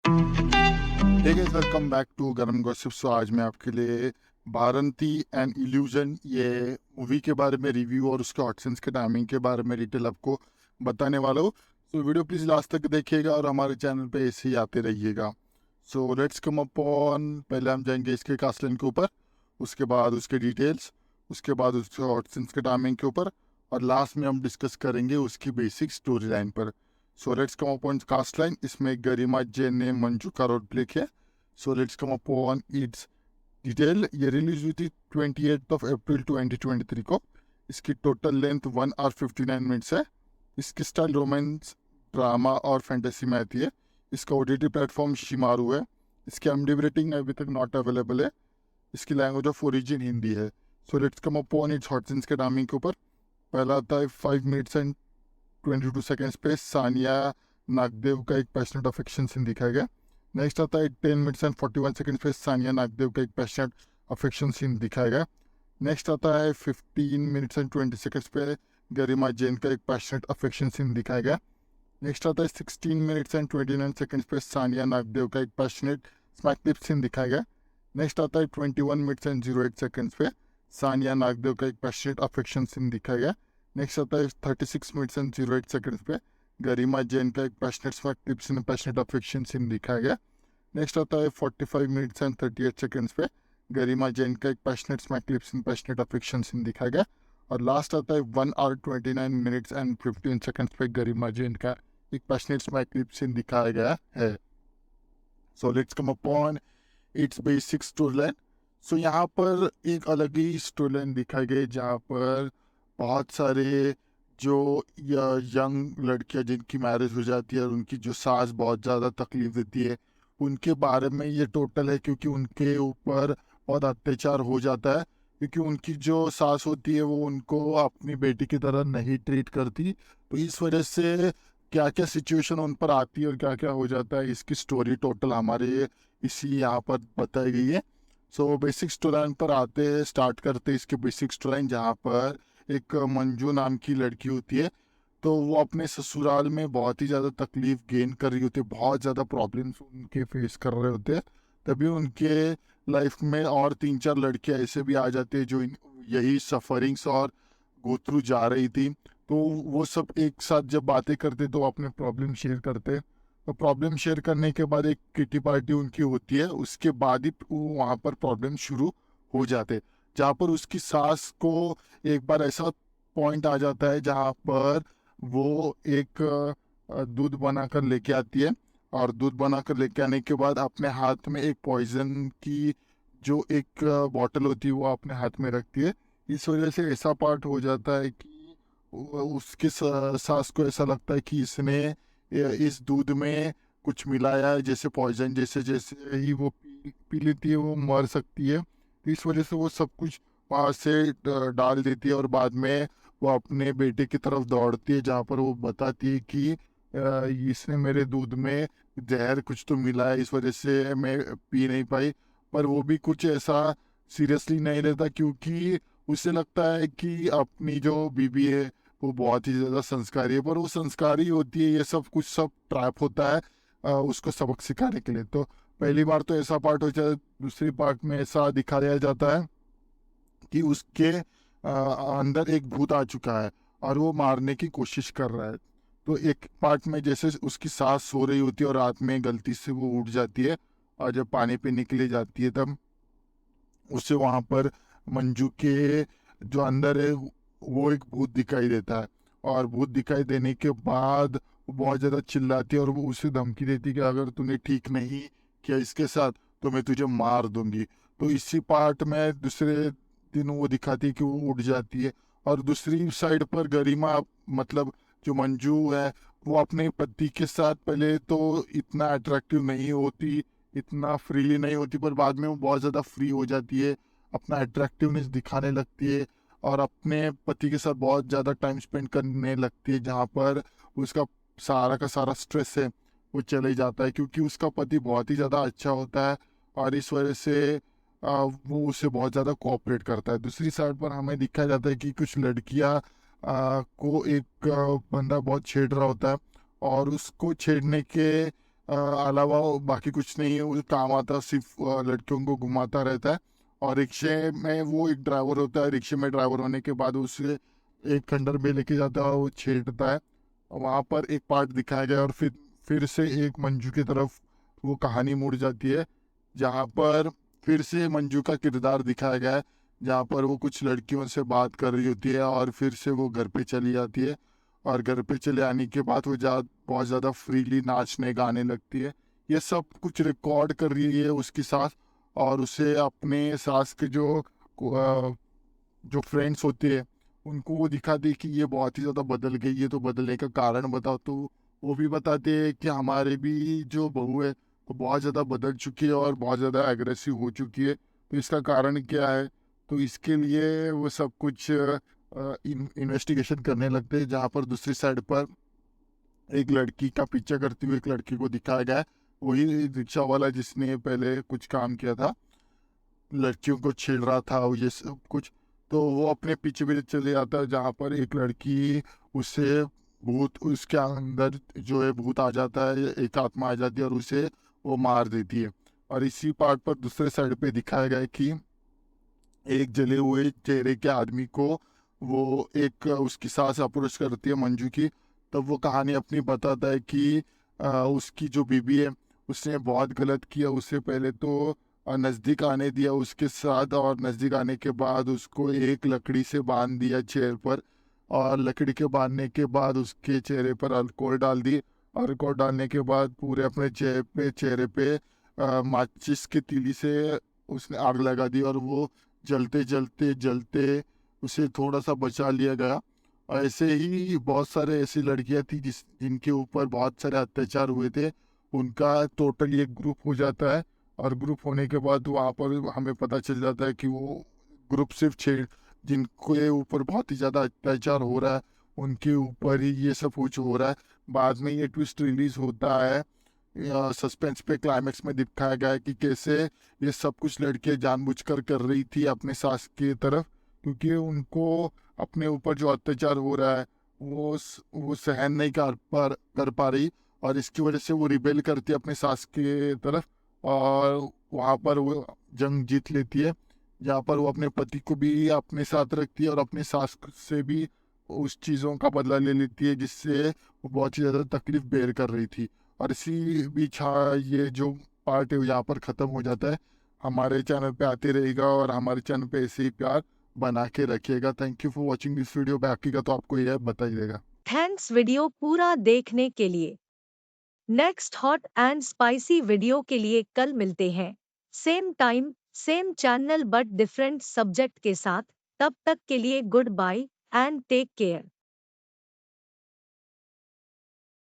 Hey guys, welcome back to Garam gossip. सो आज मैं आपके लिए वारंटी एंड इल्यूजन ये मूवी के बारे में रिव्यू और उसके ऑडिशंस के टाइमिंग के बारे में डिटेल आपको बताने वाला हूँ। सो वीडियो प्लीज़ लास्ट तक देखिएगा और हमारे चैनल पे ऐसे ही आते रहिएगा। सो लेट्स कम अपॉन, पहले हम जाएंगे इसके कास्ट लाइन के ऊपर, उसके बाद उसके डिटेल्स, उसके बाद उसके ऑडिशंस के टाइमिंग के ऊपर, और लास्ट में हम डिस्कस करेंगे उसकी बेसिक स्टोरी लाइन पर। So let's come upon cast line. इसमें गरिमा जैन ने मंजू का रोल प्ले किया। So let's come upon its detail. ये रिलीज हुई थी 28 अप्रैल 2023 को। इसकी टोटल लेंथ 1 hour 59 minutes है। इसकी स्टाइल रोमांस, ड्रामा और फैंटेसी में आती है। इसका ओटीटी प्लेटफॉर्म शिमारू है। इसकी IMDb रेटिंग अभी तक नॉट अवेलेबल है। इसकी लैंग्वेज ऑफ ओरिजिन हिंदी है। So let's come upon it's hot scenes के टाइमिंग के ऊपर। पहला आता है 5 minutes and 22 seconds पे सानिया नागदेव का एक पैशनेट अफेक्शन सीन दिखाया गया। नेक्स्ट आता है 10 minutes and 41 seconds पे सानिया नागदेव का एक पैशनेट अफेक्शन सीन दिखाया गया। नेक्स्ट आता है 15 minutes and 20 seconds पे गरिमा जैन का एक पैशनेट अफेक्शन सीन दिखाया गया। नेक्स्ट आता है 16 minutes and 29 seconds पे सानिया नागदेव का एक पैशनेट स्मैक लिप सीन दिखाया गया। नेक्स्ट आता है 21 minutes and 08 seconds पे सानिया नागदेव का एक पैशनेट अफेक्शन सीन दिखाया गया। नेक्स्ट आता है 36 minutes and 08 seconds पे गरिमा जैन का एक passionate smack lip scene passionate affection scene दिखाया गया। नेक्स्ट आता है 45 minutes and 38 seconds पे गरिमा जैन का एक passionate smack lip scene passionate affection scene दिखाया गया। और लास्ट आता है 1 hour 29 minutes and 15 seconds पे गरिमा जैन का एक पैशनेट स्मैक लिप सीन दिखाया गया है। So let's come upon its basic story line. So यहाँ पर एक अलग ही स्टोरी लाइन दिखाई गई जहाँ पर बहुत सारे जो यंग लड़कियाँ जिनकी मैरिज हो जाती है और उनकी जो सास बहुत ज़्यादा तकलीफ देती है, उनके बारे में ये टोटल है, क्योंकि उनके ऊपर बहुत अत्याचार हो जाता है। क्योंकि उनकी जो सास होती है वो उनको अपनी बेटी की तरह नहीं ट्रीट करती, तो इस वजह से क्या क्या सिचुएशन उन पर आती है और क्या क्या हो जाता है, इसकी स्टोरी टोटल हमारे इसी यहाँ पर बताई गई है। सो बेसिक स्टोरी लाइन पर आते स्टार्ट करते इसकी बेसिक स्टोरी लाइन, जहाँ पर एक मंजू नाम की लड़की होती है। तो वो अपने ससुराल में बहुत ही ज़्यादा तकलीफ गेन कर रही होती है, बहुत ज़्यादा प्रॉब्लम्स उनके फेस कर रहे होते हैं। तभी उनके लाइफ में और 3-4 लड़कियां ऐसे भी आ जाते हैं जो यही सफरिंग्स और गो थ्रू जा रही थी। तो वो सब एक साथ जब बातें करते तो अपने प्रॉब्लम शेयर करते। तो प्रॉब्लम शेयर करने के बाद एक किटी पार्टी उनकी होती है, उसके बाद ही वहाँ पर प्रॉब्लम शुरू हो जाते, जहाँ पर उसकी सास को एक बार ऐसा पॉइंट आ जाता है जहाँ पर वो एक दूध बना कर लेके आती है। और दूध बना कर लेके आने के बाद अपने हाथ में एक पॉइजन की जो एक बॉटल होती है वो अपने हाथ में रखती है। इस वजह से ऐसा पार्ट हो जाता है कि उसके सास को ऐसा लगता है कि इसने इस दूध में कुछ मिलाया है, जैसे पॉइजन, जैसे जैसे ही वो पी लेती है वो मर सकती है। तो इस वजह से वो सब कुछ वहाँ से डाल देती है और बाद में वो अपने बेटे की तरफ दौड़ती है, जहाँ पर वो बताती है कि इसने मेरे दूध में जहर कुछ तो मिला है, इस वजह से मैं पी नहीं पाई। पर वो भी कुछ ऐसा सीरियसली नहीं लेता, क्योंकि उसे लगता है कि अपनी जो बीबी है वो बहुत ही ज़्यादा संस्कारी है, पर वो संस्कारी होती है, ये सब कुछ सब ट्रैप होता है उसको सबक सिखाने के लिए। तो पहली बार तो ऐसा पार्ट हो जाता है। दूसरी पार्ट में ऐसा दिखाया जाता है कि उसके अंदर एक भूत आ चुका है और वो मारने की कोशिश कर रहा है। तो एक पार्ट में जैसे उसकी सास सो रही होती है और रात में गलती से वो उठ जाती है, और जब पानी पीने के लिए जाती है तब उसे वहाँ पर मंजू के जो अंदर है वो एक भूत दिखाई देता है। और भूत दिखाई देने के बाद वो बहुत ज़्यादा चिल्लाती है और वो उसे धमकी देती है कि अगर तूने ठीक नहीं किया इसके साथ तो मैं तुझे मार दूंगी। तो इसी पार्ट में दूसरे दिन वो दिखाती है कि वो उठ जाती है। और दूसरी साइड पर गरिमा, मतलब जो मंजू है, वो अपने पति के साथ पहले तो इतना अट्रैक्टिव नहीं होती, इतना फ्रीली नहीं होती, पर बाद में वो बहुत ज़्यादा फ्री हो जाती है, अपना अट्रैक्टिवनेस दिखाने लगती है और अपने पति के साथ बहुत ज़्यादा टाइम स्पेंड करने लगती है, जहाँ पर उसका सारा का सारा स्ट्रेस है वो चले जाता है, क्योंकि उसका पति बहुत ही ज़्यादा अच्छा होता है और इस वजह से वो उसे बहुत ज़्यादा कोऑपरेट करता है। दूसरी साइड पर हमें दिखाया जाता है कि कुछ लड़कियाँ को एक बंदा बहुत छेड़ रहा होता है और उसको छेड़ने के अलावा बाकी कुछ नहीं है, वो काम आता सिर्फ लड़कियों को घुमाता रहता है। और रिक्शे में वो एक ड्राइवर होता है, रिक्शे में ड्राइवर होने के बाद उसे एक खंडर में लेके जाता है और वो छेड़ता है। वहाँ पर एक पार्ट दिखाया गया है और फिर से एक मंजू की तरफ वो कहानी मुड़ जाती है, जहाँ पर फिर से मंजू का किरदार दिखाया गया है, जहाँ पर वो कुछ लड़कियों से बात कर रही होती है और फिर से वो घर पे चली जाती है। और घर पे चले आने के बाद वो बहुत ज़्यादा फ्रीली नाचने गाने लगती है। ये सब कुछ रिकॉर्ड कर रही है उसकी सास, और उसे अपने सास के जो फ्रेंड्स होते हैं उनको वो दिखाते हैं कि ये बहुत ही ज़्यादा बदल गई है, तो बदलने का कारण बताओ। तो वो भी बताते हैं कि हमारे भी जो बहू है वो बहुत ज़्यादा बदल चुकी है और बहुत ज़्यादा एग्रेसिव हो चुकी है, तो इसका कारण क्या है। तो इसके लिए वो सब कुछ इन्वेस्टिगेशन करने लगते हैं, जहाँ पर दूसरी साइड पर एक लड़की का पीछा करती हुई एक लड़की को दिखाया गया है। वही रिक्शा वाला जिसने पहले कुछ काम किया था, लड़कियों को छेड़ रहा था और ये सब कुछ। तो वो अपने पीछे भी चले जाता है, जहाँ पर एक लड़की उसे भूत उसके अंदर जो है भूत आ जाता है, एक आत्मा आ जाती है और उसे वो मार देती है। और इसी पार्ट पर दूसरे साइड पे दिखाया गया है कि एक जले हुए चेहरे के आदमी को वो एक उसकी सास अप्रोच करती है मंजू की। तब वो कहानी अपनी बताता है कि उसकी जो बीबी है उसने बहुत गलत किया। उससे पहले तो नज़दीक आने दिया उसके साथ, और नज़दीक आने के बाद उसको एक लकड़ी से बांध दिया चेहरे पर, और लकड़ी के बांधने के बाद उसके चेहरे पर अल्कोहल डाल दी। और अल्कोहल डालने के बाद पूरे अपने चेहरे पे माचिस की तीली से उसने आग लगा दी, और वो जलते जलते जलते उसे थोड़ा सा बचा लिया गया। और ऐसे ही बहुत सारे ऐसी लड़कियां थी जिनके ऊपर बहुत सारे अत्याचार हुए थे। उनका टोटली एक ग्रुप हो जाता है, और ग्रुप होने के बाद वहाँ पर हमें पता चल जाता है कि वो ग्रुप सिर्फ छेड़ जिनके ऊपर बहुत ही ज़्यादा अत्याचार हो रहा है उनके ऊपर ही ये सब कुछ हो रहा है। बाद में ये ट्विस्ट रिलीज होता है, सस्पेंस पे क्लाइमेक्स में दिखाया गया है कि कैसे ये सब कुछ लड़कियां जानबूझकर कर रही थी अपने सास की तरफ, क्योंकि उनको अपने ऊपर जो अत्याचार हो रहा है वो सहन नहीं कर पा रही। और इसकी वजह से वो रिबेल करती है अपने सास के तरफ, और वहाँ पर वो जंग जीत लेती है, जहाँ पर वो अपने पति को भी अपने साथ रखती है और अपने सास से भी उस चीज़ों का बदला ले लेती है जिससे वो बहुत ही ज़्यादा तकलीफ बेर कर रही थी। और इसी बीच हाँ, ये जो पार्ट है यहाँ पर ख़त्म हो जाता है। हमारे चैनल पे आते रहेगा और हमारे चैनल पे ऐसे ही प्यार बना के रखिएगा। Thank you for watching this video. बाकी का तो आपको यह बता ही देगा। थैंक्स वीडियो पूरा देखने के लिए। Next hot and spicy video के लिए कल मिलते हैं। Same time, same channel but different subject के साथ। तब तक के लिए good bye and take care.